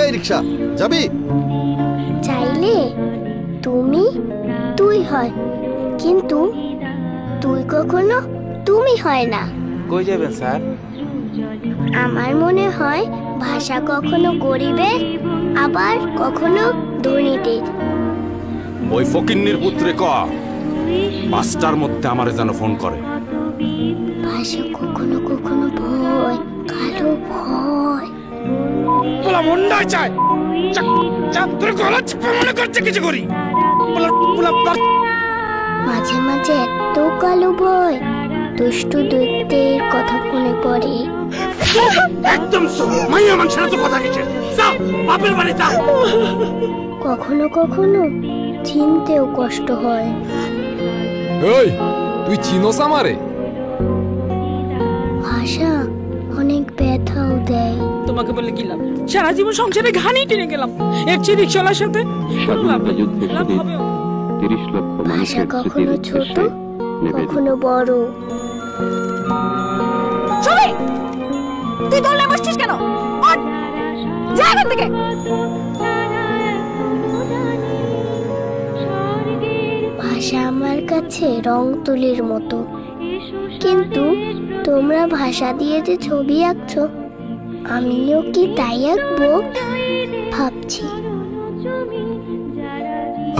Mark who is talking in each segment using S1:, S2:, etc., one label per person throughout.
S1: এই রিকশা যাবি?
S2: চাইলে তুমি তুই হয়, কিন্তু তুই কখনো তুমি হয় না।
S3: কই যাবেন স্যার?
S2: আমার মনে হয় ভাষা কখনো গরিবের, আবার কখনো ধনীদের।
S4: ওই ফকিন্নির পুত্রে ক 5টার মধ্যে আমারে যেন ফোন করে।
S2: ভাষা কখনো কখনো ভয়, কালো ভয়।
S4: বলা মন্ডা চাই চাপ তোর গলা চেপে মনে করছে কিছু করি।
S2: মাঝে মাঝে এত কালো ভয়, দুষ্টু দৈত্যের কথা মনে পড়ে।
S4: একদম মাইয়া মানুষের তো কথা কিছু যাও বাপের বাড়ি যাও।
S2: কখনো কখনো চিনতেও কষ্ট হয়।
S5: এই তুই চিনোস আমারে?
S2: ভাষা অনেক ব্যথাও দেয়।
S6: তোমাকে বলে কি লাভ? সারা জীবন সংসারে ঘানি টেনে গেলাম, এর চেয়ে রিকশাওয়ালার সাথে লাভ হবে।
S2: ভাষা কখনো ছোট, কখনো বড়।
S6: তুই দৌড়ে বসছিস কেন? যা এখান থেকে।
S2: ভাষা আমার কাছে রং তুলির মতো, কিন্তু তোমরা ভাষা দিয়ে যে ছবি আঁকছো, আমিও কি তাই আঁকবো ভাবছি।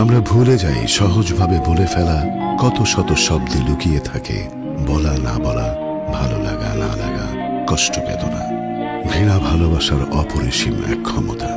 S7: আমরা ভুলে যাই সহজভাবে বলে ফেলা কত শত শব্দে লুকিয়ে থাকে বলা না বলা, ভালো লাগা না লাগা, কষ্ট বেদনা, ঘৃণা ভালোবাসার অপরিসীম এক ক্ষমতা।